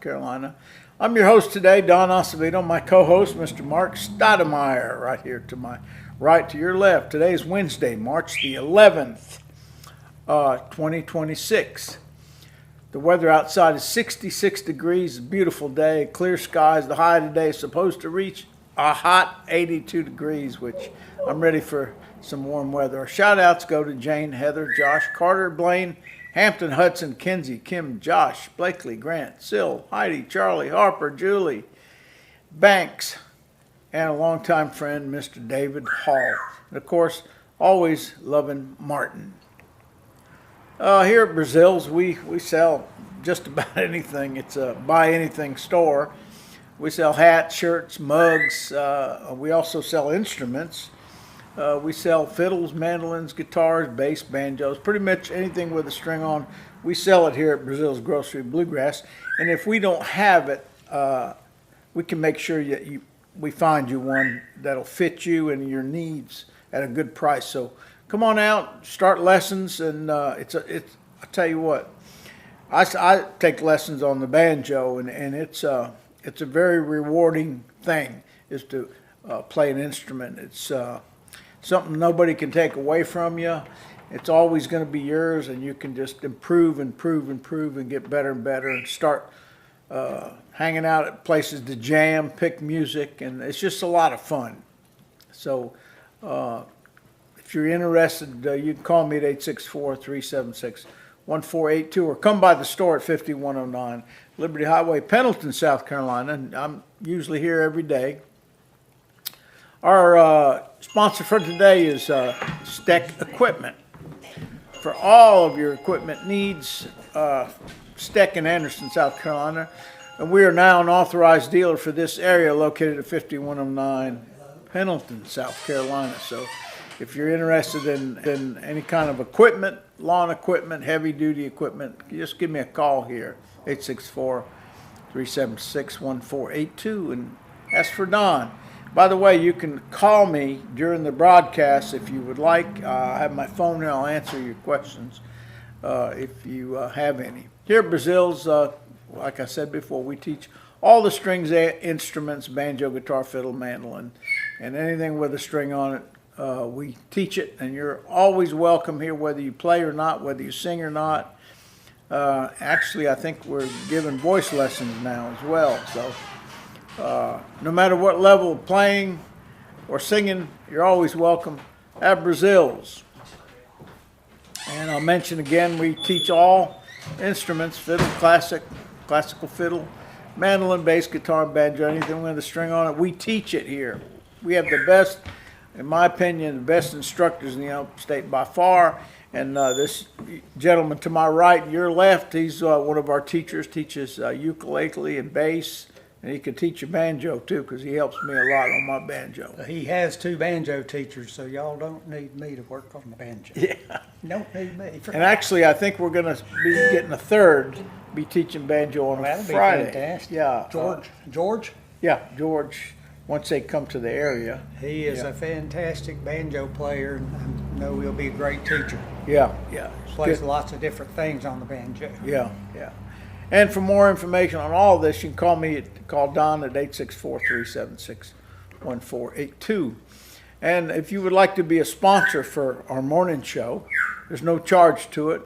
Carolina. I'm your host today, Don Acevedo. My co-host, Mr. Mark Stoudemire, right here to my right, to your left. Today is Wednesday, March the 11th, 2026. The weather outside is 66 degrees, a beautiful day, clear skies. The high today is supposed to reach a hot 82 degrees, which I'm ready for some warm weather. Our shout outs go to Jane, Heather, Josh, Carter, Blaine, Hampton, Hudson, Kinsey, Kim, Josh, Blakely, Grant, Sil, Heidi, Charlie, Harper, Julie, Banks, and a longtime friend, Mr. David Hall. And of course, always loving Martin. Here at Breazeale's, we sell just about anything. It's a buy anything store. We sell hats, shirts, mugs. We also sell instruments. We sell fiddles, mandolins, guitars, bass, banjos, pretty much anything with a string on. We sell it here at Breazeale's Grocery Bluegrass. And if we don't have it, we can make sure we find you one that'll fit you and your needs at a good price. So come on out, start lessons, and I tell you what, I take lessons on the banjo, and it's a very rewarding thing is to play an instrument. It's something nobody can take away from you. It's always going to be yours, and you can just improve and get better and better, and start hanging out at places to jam, pick music, and it's just a lot of fun. So if you're interested, you can call me at 864-376-1482 or come by the store at 5109 Liberty Highway, Pendleton, South Carolina. And I'm usually here every day. Our sponsor for today is Steck Equipment. For all of your equipment needs, Steck in Anderson, South Carolina. And we are now an authorized dealer for this area located at 5109 Pendleton, South Carolina. So if you're interested in any kind of equipment, lawn equipment, heavy-duty equipment, just give me a call here, 864-376-1482, and ask for Don. By the way, you can call me during the broadcast if you would like. I have my phone and I'll answer your questions if you have any. Here at Breazeale's, like I said before, we teach all the strings instruments, banjo, guitar, fiddle, mandolin, and anything with a string on it. We teach it, and you're always welcome here, whether you play or not, whether you sing or not. Actually, I think we're giving voice lessons now as well. So no matter what level of playing or singing, you're always welcome at Breazeale's. And I'll mention again, we teach all instruments, fiddle, classical fiddle, mandolin, bass, guitar, banjo, anything with a string on it. We teach it here. We have the best, in my opinion, the best instructors in the United States by far. And this gentleman to my right and your left, he's one of our teachers, teaches ukulele and bass. And he can teach you banjo too, because he helps me a lot on my banjo. He has two banjo teachers, so y'all don't need me to work on the banjo. Yeah. Don't need me. And actually, I think we're going to be getting a third, be teaching banjo on a Friday. Be fantastic. Yeah. George? Yeah, George, once they come to the area. He is a fantastic banjo player, and I know he'll be a great teacher. Yeah. Plays lots of different things on the banjo. Yeah. And for more information on all this, you can call Don at 864-376-1482. And if you would like to be a sponsor for our morning show, there's no charge to it.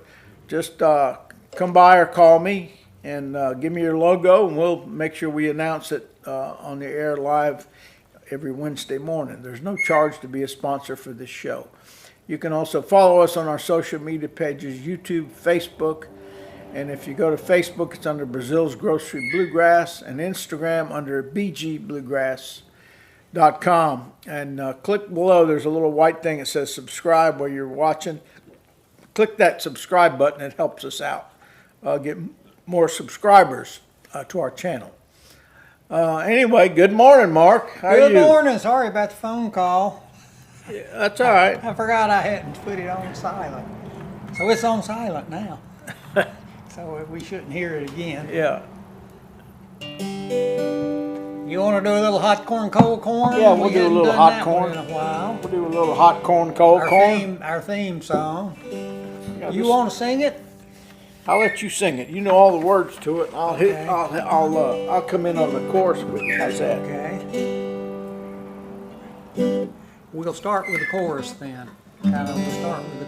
Just come by or call me and give me your logo, and we'll make sure we announce it on the air live every Wednesday morning. There's no charge to be a sponsor for this show. You can also follow us on our social media pages, YouTube, Facebook. And if you go to Facebook, it's under Breazeale's Grocery Bluegrass, and Instagram under bgbluegrass.com. And click below, there's a little white thing that says subscribe where you're watching. Click that subscribe button. It helps us out. Get more subscribers to our channel. Anyway, good morning, Mark. How are you? Good morning. Sorry about the phone call. Yeah, that's all right. I forgot I hadn't put it on silent. So it's on silent now. So we shouldn't hear it again. Yeah. You want to do a little hot corn, cold corn? Yeah, we'll do a little hot corn. In a while. We'll do a little hot corn, cold corn. Our theme song. You want to sing it? I'll let you sing it. You know all the words to it. I'll hit. Okay. I'll come in on the chorus with you. How's that? Okay. We'll start with the chorus then. Kind of, we'll start with the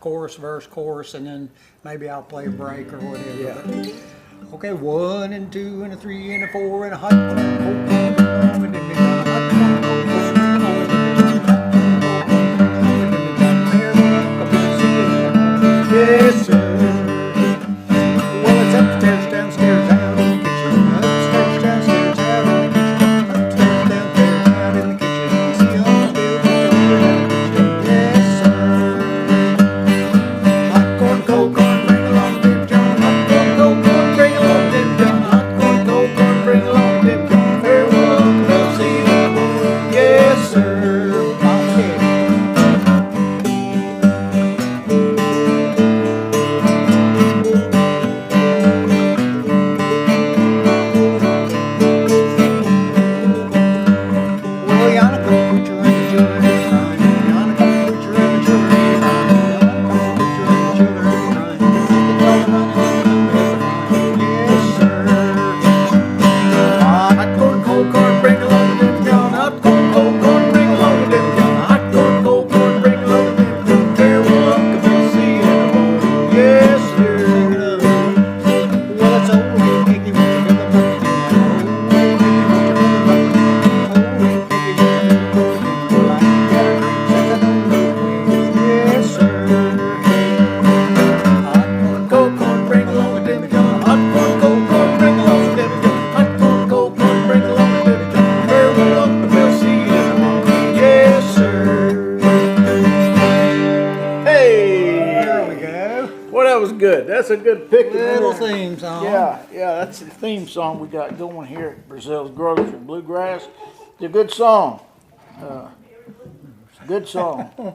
chorus, verse, chorus, and then maybe I'll play a break or whatever. Yeah. But, okay, 1 and 2 and a 3 and a 4 and a hot one and a cold one and a hot one and a hot one and a cold one and a hot one and a hot one. Yes, sir. Well, it's upstairs, downstairs, out in the kitchen. Upstairs, downstairs, out in the kitchen. Upstairs, downstairs, out in the kitchen. You see all the bills and thunder. Yes, sir. Hot corn, cold corn, bring along Big John. Hot corn, cold corn, bring along Big John. Hot corn, cold corn, bring along Big John. Farewell, we'll see you in the morning. Yes, sir. Okay. Well, Yana, come put your and the children in crying. Yana, come put your and the children in crying. Yana, come put your and the children in crying. It's all running. Yes, sir. Hot corn, cold corn, bring along the Little John. Hot corn, cold corn, bring along the Little John. Hot corn, cold corn, bring along the Little John. Farewell, Uncle, we'll see you in the morning. Yes, sir. Well, it's old Rick Piggy with your feather muffin. Old Rick Piggy with your feather muffin. Old Rick Piggy with your feather muffin. Well, I ain't got a drink since I don't know when. Yes, sir. Hot corn, cold corn, bring along the Debbie John. Hot corn, cold corn, bring along the Debbie John. Hot corn, cold corn, bring along the Debbie John. Farewell, Uncle, we'll see you in the morning. Yes, sir. Hey, There we go. well, that was good. That's a good pick. Little theme song. Yeah, that's the theme song we got going here at Breazeale's Grocery. Bluegrass. It's a good song. It's a good song.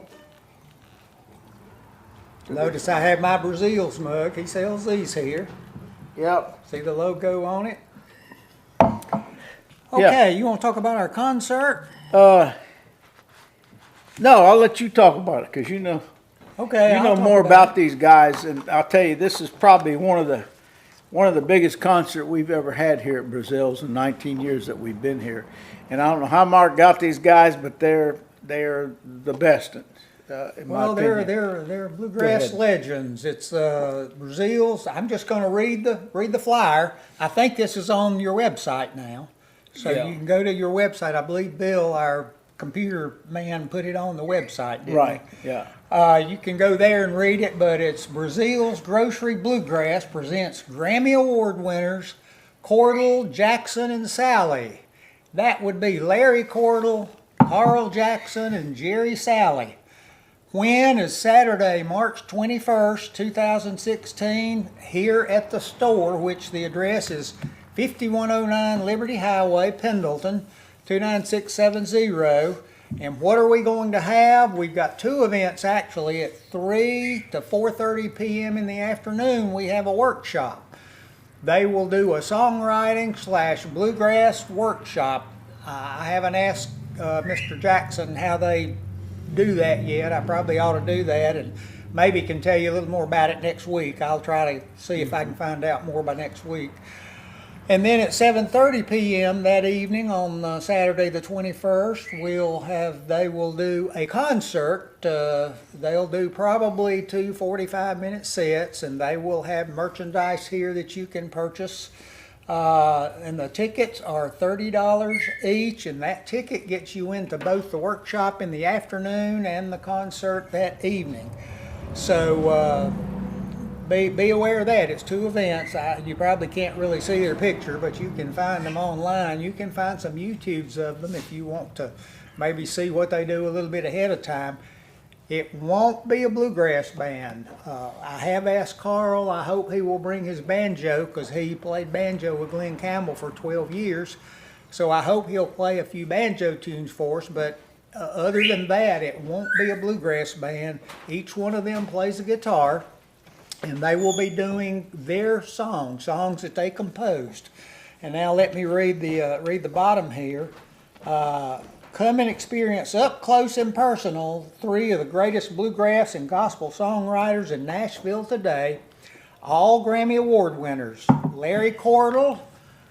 Notice I have my Breazeale mug. He sells these here. Yep. See the logo on it? Okay, you want to talk about our concert? No, I'll let you talk about it because you know Okay, you I'll know talk more about about these guys, and I'll tell you, this is probably one of the biggest concerts we've ever had here at Breazeale's in 19 years that we've been here. And I don't know how Mark got these guys, but they're the best. In my Well, opinion. they're bluegrass ahead. legends. It's Breazeale's. I'm just going to read the flyer. I think this is on your website now, so Yeah. you can go to your website. I believe Bill, our computer man, put it on the website. Didn't Right. he? Yeah. You can go there and read it, but it's Breazeale's Grocery Bluegrass presents Grammy Award winners Cordell, Jackson, and Sally. That would be Larry Cordell, Carl Jackson, and Jerry Sally. When is Saturday, March 21st, 2016, here at the store, which the address is 5109 Liberty Highway, Pendleton, 29670. And what are we going to have? We've got two events actually. At 3 to 4:30 p.m. in the afternoon, we have a workshop. They will do a songwriting / bluegrass workshop. I haven't asked Mr. Jackson how they do that yet. I probably ought to do that and maybe can tell you a little more about it next week. I'll try to see if I can find out more by next week. And then at 7:30 p.m. that evening on Saturday the 21st, they will do a concert. They'll do probably two 45-minute sets, and they will have merchandise here that you can purchase. And the tickets are $30 each, and that ticket gets you into both the workshop in the afternoon and the concert that evening. So be aware of that. It's two events. You probably can't really see their picture, but you can find them online. You can find some YouTubes of them if you want to maybe see what they do a little bit ahead of time. It won't be a bluegrass band. I have asked Carl. I hope he will bring his banjo because he played banjo with Glenn Campbell for 12 years. So I hope he'll play a few banjo tunes for us. But other than that, it won't be a bluegrass band. Each one of them plays a guitar, and they will be doing their songs that they composed. And now let me read the bottom here. Come and experience up close and personal three of the greatest bluegrass and gospel songwriters in Nashville today. all Grammy Award winners. Larry Cordell,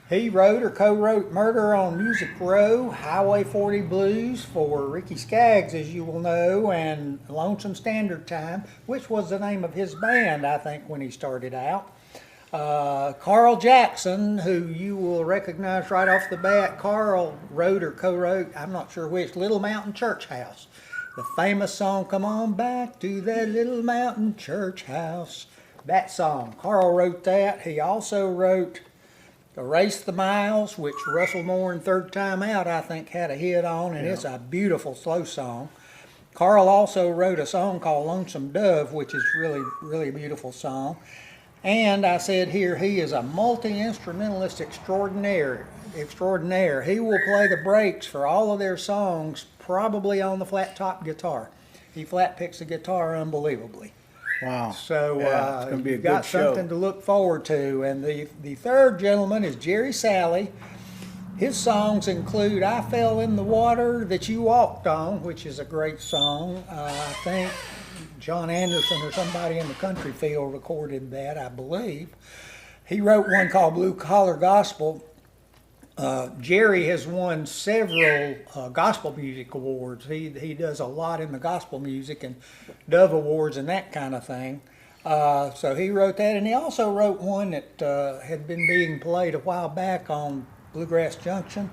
he wrote or co-wrote Murder on Music Row, Highway 40 Blues for Ricky Skaggs, as you will know, and Lonesome Standard Time, which was the name of his band, I think, when he started out. Carl Jackson, who you will recognize right off the bat, Carl wrote or co-wrote, I'm not sure which, Little Mountain Church House. The famous song, Come On Back to That Little Mountain Church House. That song, Carl wrote that. He also wrote Erase the Miles, which Russell Moore in Third Time Out, I think, had a hit on, and it's a beautiful slow song. Carl also wrote a song called Lonesome Dove, which is really, really a beautiful song. And I said here, he is a multi-instrumentalist extraordinaire. He will play the breaks for all of their songs, probably on the flat top guitar. He flat picks the guitar unbelievably. Wow. So yeah, it's gonna be a you've good got show. something to look forward to. And the third gentleman is Jerry Salley. His songs include I Fell in the Water That You Walked On, which is a great song. I think John Anderson or somebody in the country field recorded that, I believe. He wrote one called Blue Collar Gospel. Jerry has won several gospel music awards. He does a lot in the gospel music and Dove Awards and that kind of thing. So he wrote that, and he also wrote one that had been being played a while back on Bluegrass Junction,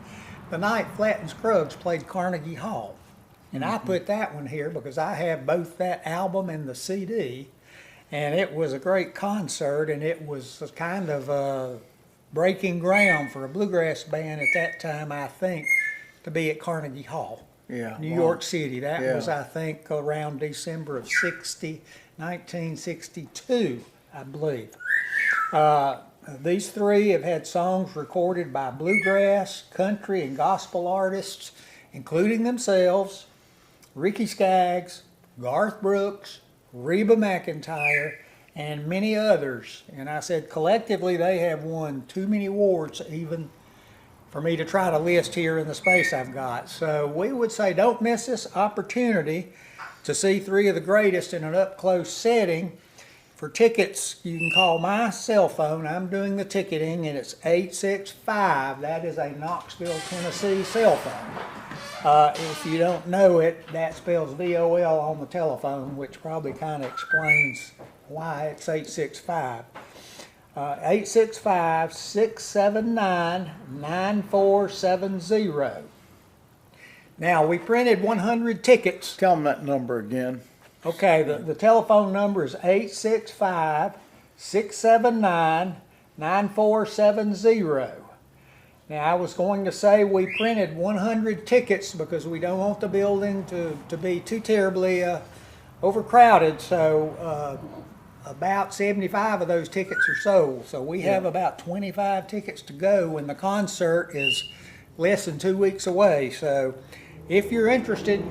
the night Flatt and Scruggs played Carnegie Hall. And I put that one here because I have both that album and the CD, and it was a great concert, and it was kind of breaking ground for a bluegrass band at that time, I think, to be at Carnegie Hall, New York City. That was, I think, around December of 1962, I believe. These three have had songs recorded by bluegrass, country, and gospel artists, including themselves, Ricky Skaggs, Garth Brooks, Reba McEntire, and many others. And I said collectively they have won too many awards even for me to try to list here in the space I've got. So we would say don't miss this opportunity to see three of the greatest in an up-close setting. For tickets, you can call my cell phone. I'm doing the ticketing, and it's 865. That is a Knoxville, Tennessee cell phone. If you don't know it, that spells VOL on the telephone, which probably kind of explains why it's 865. 865-679-9470. Now, we printed 100 tickets. Tell them that number again. Okay, the telephone number is 865-679-9470. Now, I was going to say we printed 100 tickets because we don't want the building to be too terribly overcrowded, so about 75 of those tickets are sold. So we have about 25 tickets to go, and the concert is less than 2 weeks away. So if you're interested,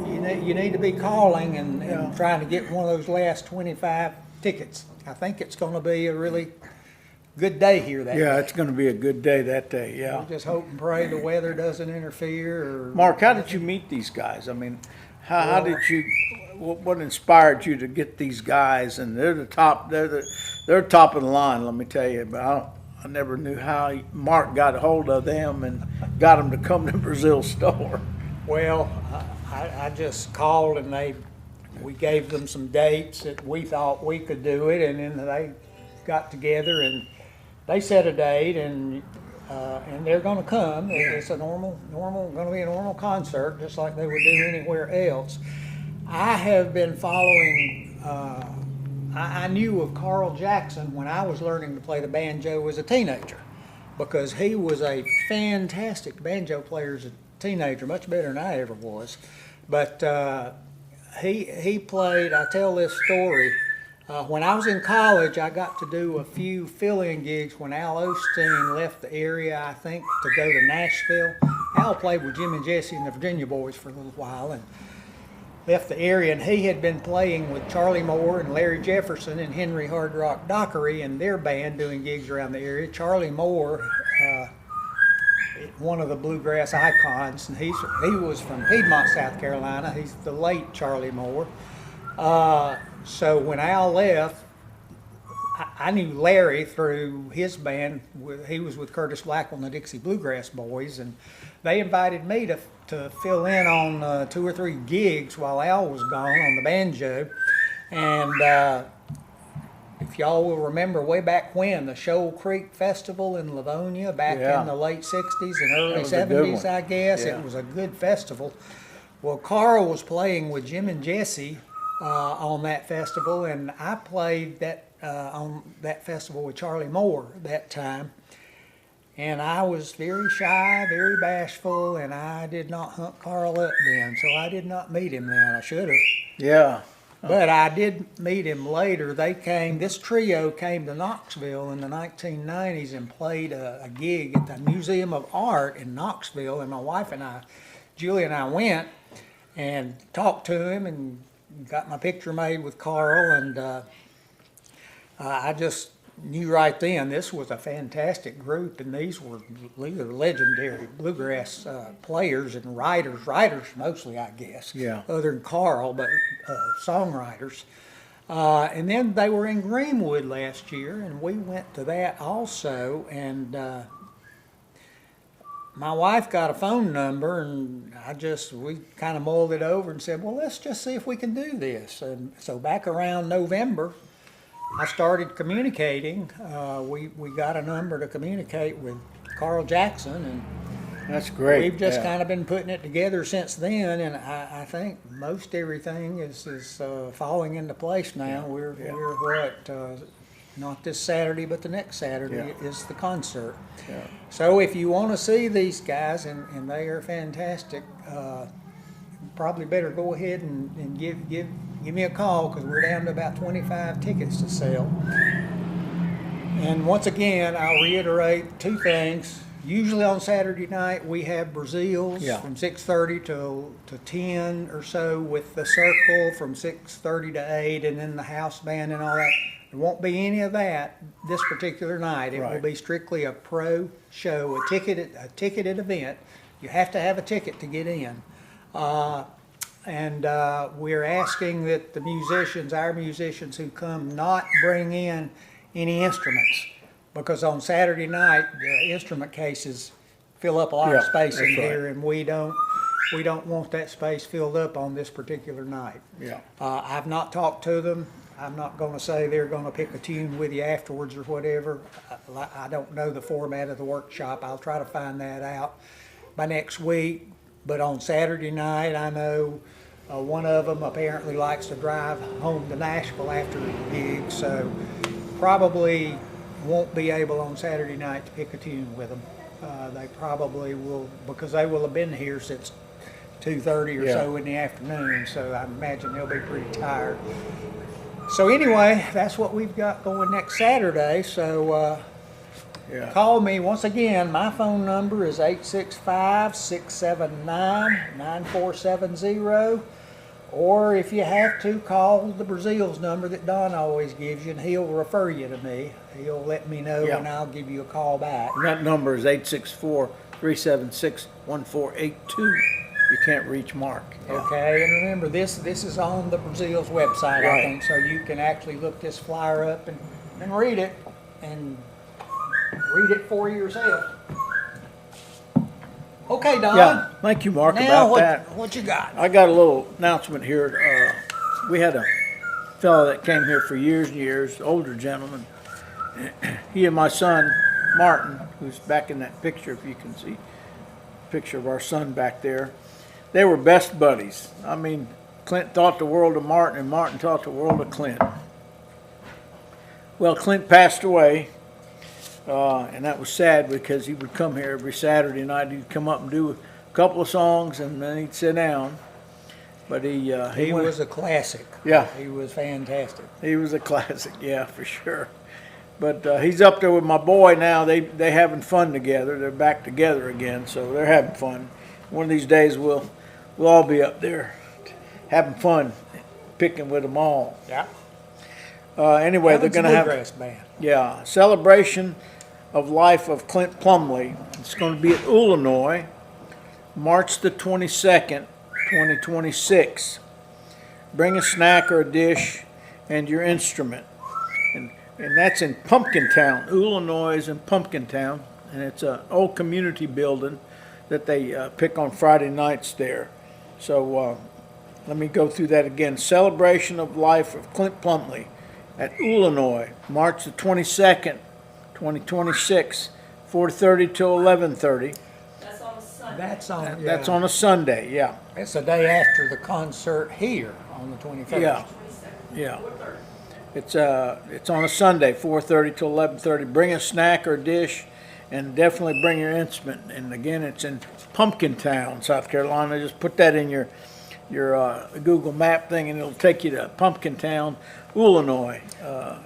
you need to be calling and trying to get one of those last 25 tickets. I think it's going to be a really good day here that day. Yeah, it's going to be a good day that day, yeah. We'll just hope and pray the weather doesn't interfere. Mark, how did you meet these guys? I mean, how did you, what inspired you to get these guys? And they're the top, they're top of the line, let me tell you. But I never knew how Mark got a hold of them and got them to come to Breazeale store. Well, I just called and we gave them some dates that we thought we could do it, and then they got together and they set a date, and they're going to come. It's a going to be a normal concert, just like they would do anywhere else. I have been following. I knew of Carl Jackson when I was learning to play the banjo as a teenager, because he was a fantastic banjo player as a teenager, much better than I ever was. But he played. I tell this story. When I was in college, I got to do a few fill-in gigs when Al Osteen left the area, I think, to go to Nashville. Al played with Jim and Jesse and the Virginia Boys for a little while and left the area, and he had been playing with Charlie Moore and Larry Jefferson and Henry Hard Rock Dockery and their band doing gigs around the area. Charlie Moore, one of the bluegrass icons, and he was from Piedmont, South Carolina. He's the late Charlie Moore. So when Al left, I knew Larry through his band. He was with Curtis Blackwell and the Dixie Bluegrass Boys, and they invited me to fill in on 2 or 3 gigs while Al was gone on the banjo. And if y'all will remember way back when, the Shoal Creek Festival in Livonia back Yeah. in the late 60s and early was a good 70s, one. I guess. Yeah. It was a good festival. Well, Carl was playing with Jim and Jesse on that festival, and I played on that festival with Charlie Moore that time. And I was very shy, very bashful, and I did not hunt Carl up then, so I did not meet him then. I should have. Yeah. But I did meet him later. This trio came to Knoxville in the 1990s and played a gig at the Museum of Art in Knoxville, and my wife and I, Julie and I, went and talked to him and got my picture made with Carl, and I just knew right then this was a fantastic group, and these are legendary bluegrass players and writers mostly, I guess. Yeah. Other than Carl, but songwriters. And then they were in Greenwood last year, and we went to that also. And my wife got a phone number, and we kind of mulled it over and said, well, let's just see if we can do this. And so back around November, I started communicating. We got a number to communicate with Carl Jackson, and That's great. we've just Yeah. kind of been putting it together since then. And I think most everything is falling into place now. We're not this Saturday, but the next Saturday is the concert. Yeah. So if you want to see these guys, and they are fantastic, probably better go ahead and give me a call, because we're down to about 25 tickets to sell. And once again, I'll reiterate 2 things. Usually on Saturday night we have Breazeales from 6:30 to 10 or so, with the circle from 6:30 to 8, and then the house band and all that. There won't be any of that this particular night. It will be strictly a pro show, a ticketed event. You have to have a ticket to get in. And we're asking that our musicians who come, not bring in any instruments, because on Saturday night the instrument cases fill up a lot of space in here, and we don't want that space filled up on this particular night. Yeah. I've not talked to them. I'm not going to say they're going to pick a tune with you afterwards or whatever. I don't know the format of the workshop. I'll try to find that out by next week. But on Saturday night, I know one of them apparently likes to drive home to Nashville after the gig, so probably won't be able on Saturday night to pick a tune with them. They probably will, because they will have been here since 2:30 or so in the afternoon, so I imagine they'll be pretty tired. So anyway, that's what we've got going next Saturday. So call me once again. My phone number is 865-679-9470. Or if you have to, call the Breazeale's number that Don always gives you, and he'll refer you to me. He'll let me know, and I'll give you a call back. And that number is 864-376-1482. You can't reach Mark. Okay, and remember, this is on the Breazeale's website, I think, so you can actually look this flyer up and read it, and read it for yourself. Okay, Don. Yeah, thank you, Mark, Now, about that. what you got? I got a little announcement here. We had a fellow that came here for years and years, older gentleman. He and my son, Martin, who's back in that picture, if you can see a picture of our son back there, they were best buddies. I mean, Clint taught the world of Martin, and Martin taught the world of Clint. Well, Clint passed away, and that was sad, because he would come here every Saturday night. He'd come up and do a couple of songs, and then he'd sit down. But he was a classic. Yeah. He was fantastic. He was a classic, yeah, for sure. But he's up there with my boy now. They having fun together. They're back together again, so they're having fun. One of these days we'll all be up there having fun, picking with them all. Yeah. Anyway, they're going to have Bluegrass band. celebration of life of Clint Plumley. It's going to be at Illinois, March the 22nd, 2026. Bring a snack or a dish and your instrument. And And that's in Pumpkintown. Illinois is in Pumpkintown, and it's an old community building that they pick on Friday nights there. So let me go through that again. Celebration of Life of Clint Plumley at Illinois, March the 22nd, 2026, 4:30 till 11:30. That's on a Sunday. That's on a Sunday, yeah. It's the day after the concert here on the 21st. Yeah. 22nd. Yeah. 4:30. It's on a Sunday, 4:30 till 11:30. Bring a snack or dish, and definitely bring your instrument. And again, it's in Pumpkintown, South Carolina. Just put that in your Google Map thing, and it'll take you to Pumpkintown, Illinois.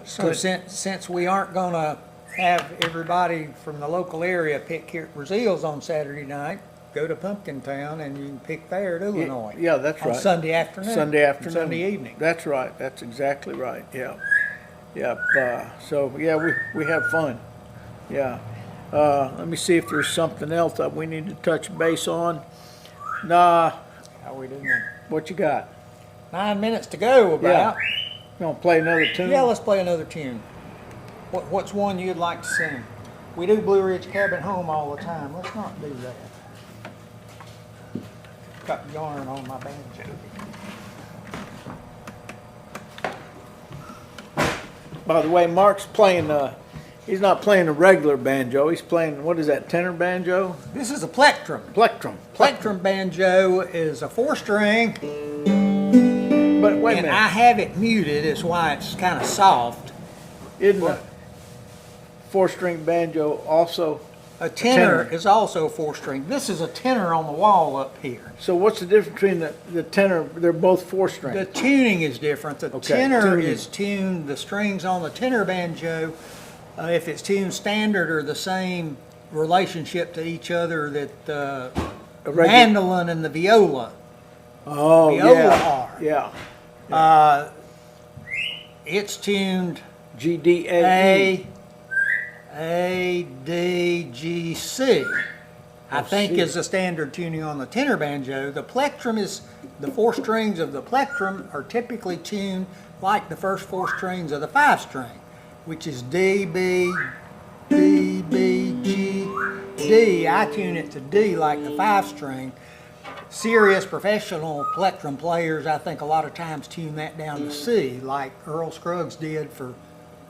So since we aren't gonna have everybody from the local area pick here at Breazeale's on Saturday night, go to Pumpkintown and you can pick there at Illinois. Yeah, that's on right. Sunday afternoon. Sunday afternoon. Sunday evening. That's right. That's exactly right. Yeah. Yeah. So yeah, we have fun. Yeah. Let me see if there's something else that we need to touch base on. Nah. How we doing? What you got? 9 minutes to go about. You gonna play another tune? Yeah, let's play another tune. What's one you'd like to sing? We do Blue Ridge Cabin Home all the time. Let's not do that. Got yarn on my banjo. By the way, Mark's playing. He's not playing a regular banjo. He's playing, what is that, tenor banjo? This is a plectrum. Plectrum. Plectrum banjo is a 4-string, But wait a and minute. I have it muted. It's why it's kind of soft. Isn't a 4-string banjo also? A tenor tenor. is also a 4-string. This is a tenor on the wall up here. So what's the difference between the tenor? They're both 4-string. The tuning is different. The Okay, tenor tuning. is is tuned, the strings on the tenor banjo, if it's tuned standard, are the same relationship to each other that the regular- mandolin and the viola. Oh, Viola yeah. are. Yeah. It's tuned G, D, A, E. A, D, G, C. I think C. is the standard tuning on the tenor banjo. The plectrum is, the 4 strings of the plectrum are typically tuned like the first 4 strings of the 5-string, which is D, B, D, B, G, D. I tune it to D like the 5-string. Serious professional plectrum players, I think a lot of times tune that down to C, like Earl Scruggs did for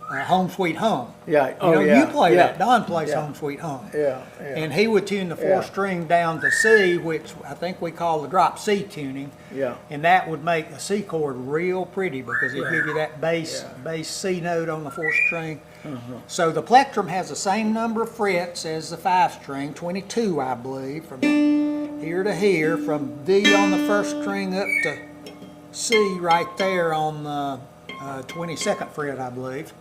Home Sweet Home. Yeah. You Oh, know, yeah. you play yeah. that. Don plays Yeah. Home Sweet Home. Yeah. Yeah. And he would tune the 4 Yeah. string down to C, which I think we call the drop C tuning. Yeah. And that would make the C chord real pretty because it give you that bass C note on the 4th string. So the plectrum has the same number of frets as the 5-string, 22 I believe, from here to here, from D on the 1st string up to C right there on the 22nd fret I believe.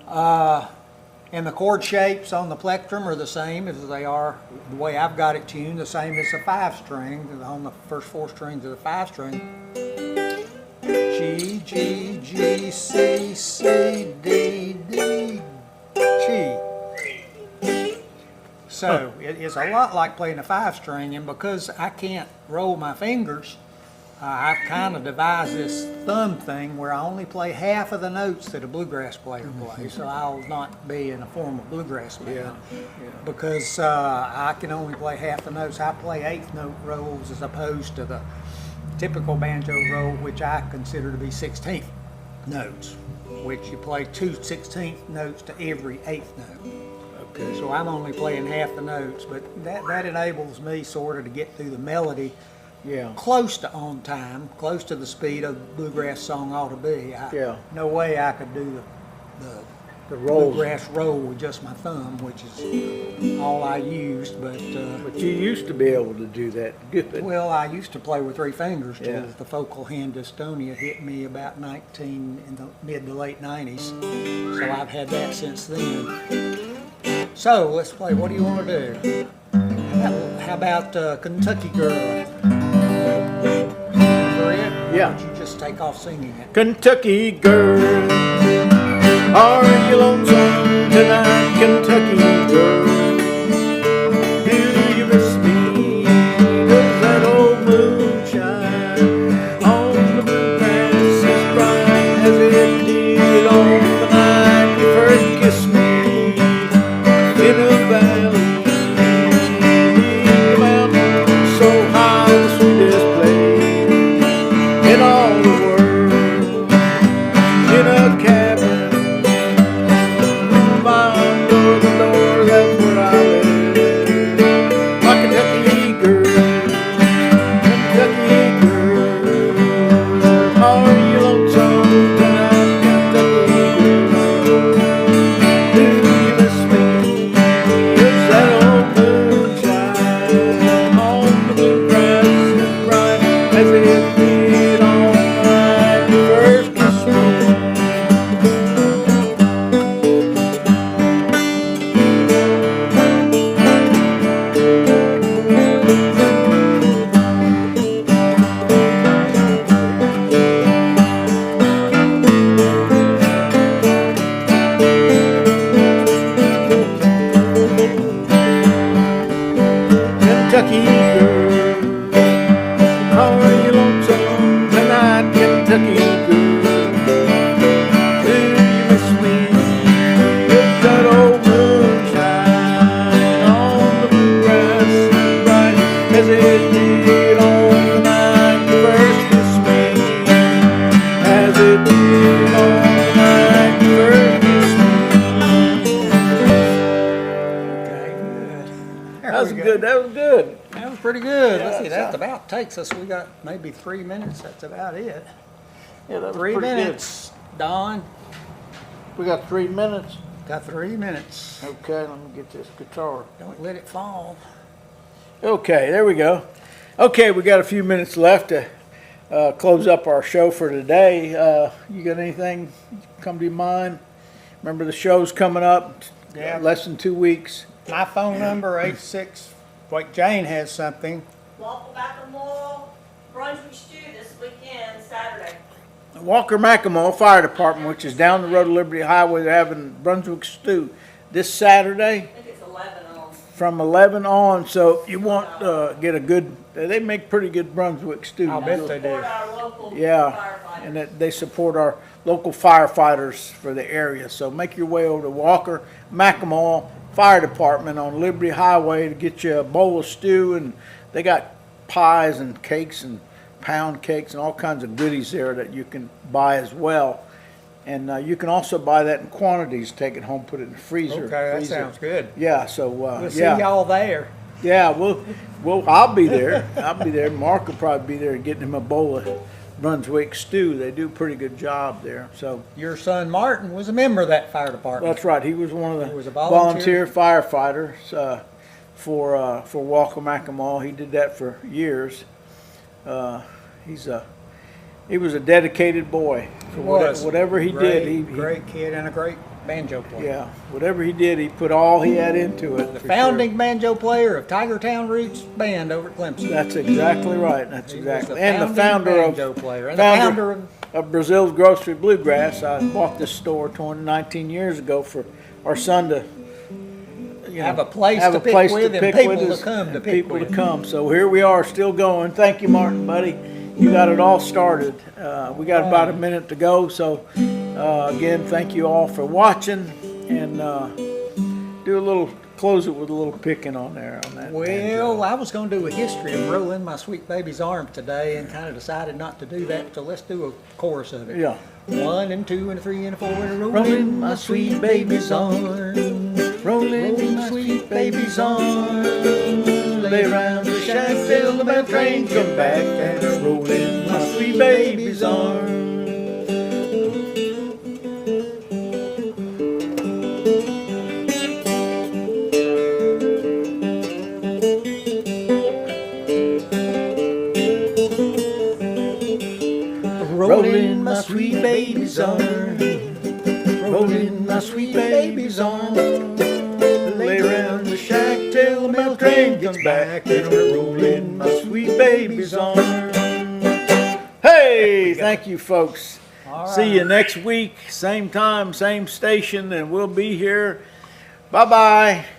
And the chord shapes on the plectrum are the same as they are, the way I've got it tuned, the same as the 5-string, on the first 4 strings of the 5-string. G, G, G, C, C, D, D, G. So it's a lot like playing a 5-string, and because I can't roll my fingers, I've kind of devised this thumb thing where I only play half of the notes that a bluegrass player plays, so I'll not be in a formal bluegrass band because I can only play half the notes. I play 8th note rolls as opposed to the typical banjo roll, which I consider to be 16th notes, which you play 2 16th notes to every 8th note. Okay. So I'm only playing half the notes, but that enables me sort of to get through the melody Yeah. close to on time, close to the speed of the bluegrass song ought to be. Yeah. No way I could do The the rolls. bluegrass roll with just my thumb, which is all I used. But But you used to be able to do that. Good. well, I used to play with 3 fingers till Yeah. the focal hand dystonia hit me about 19 in the mid to late 90s. So I've had that since then. So let's play. What do you want to do? How about Kentucky Girl? Remember it? Why Yeah. don't you just take off singing it? Kentucky girl, are you lonesome tonight, Kentucky girl? Do you miss me? Does that old moonshine on the bluegrass as bright as it did on the night Kentucky girl. Are you lonesome tonight, Kentucky girl? Do you miss me? If that old moonshine on the bluegrass bright as it did on the night you first kissed me, as it did on the night you first kissed me. Okay, good. There That was we go. good. That was good. That was pretty good. Yeah, Let's see, that so- about takes us, we got maybe 3 minutes. That's about it. Yeah, that was 3 pretty minutes. Don, good. We got 3 minutes. got 3 minutes. Okay, let me get this guitar. Don't let it fall. Okay, there we go. Okay, we got a few minutes left to close up our show for today. You got anything come to your mind? Remember the show's coming up. Yeah. Less than 2 weeks. My phone number, 86, wait, Jane has something. Waffle Backer Mall, Brunswick Stew this weekend, Saturday. Walker Macklemore Fire Department, which is down the road of Liberty Highway, they're having Brunswick Stew this Saturday I think it's 11 on. from 11 on. So you want get a good. They make pretty good Brunswick stew. I'll bet they do. Support our local Yeah, firefighters. and that they support our local firefighters for the area. So make your way over to Walker Macklemore Fire Department on Liberty Highway to get you a bowl of stew, and they got pies and cakes and pound cakes and all kinds of goodies there that you can buy as well. And you can also buy that in quantities, take it home, put it in the freezer. Okay, that freezer. sounds good. Yeah, so We'll see yeah. y'all there. Yeah, I'll be there. I'll be there. Mark will probably be there getting him a bowl of Brunswick stew. They do a pretty good job there. So Your son Martin was a member of that fire department. that's right. He was one of He was the a volunteer? firefighters for Walker Macklemore. He did that for years. He was a dedicated boy. For whatever he did, he great kid and a great banjo player. yeah, whatever he did, he put all he had into it. The for founding sure. banjo player of Tiger Town Roots Band over at Clemson. That's exactly right. That's He was exactly. the And the founding founder of banjo player and founder the founder of Breazeale's Grocery Bluegrass. I bought this store 19 years ago for our son to have a place to pick with and people to come to pick people to with. come. So here we are, still going. Thank you, Martin, buddy. You got it all started. We got about a minute to go. So again, thank you all for watching, and close it with a little picking on there on that. Well, I was going to do a history of Rolling My Sweet Baby's Arm today and kind of decided not to do that, so let's do a chorus of it. Yeah. 1 and 2 and 3 and 4 and Rolling my sweet baby's arm, rolling my sweet baby's arm. Lay round the shack till the mail train come back, and rolling my sweet baby's arm. Rolling my sweet baby's arm, rolling my sweet baby's arm. Lay round the shack till the mail train comes back, and we're rolling my sweet baby's arm. Hey, thank you, folks. See you next week, same time, same station, and we'll be here. Bye-bye.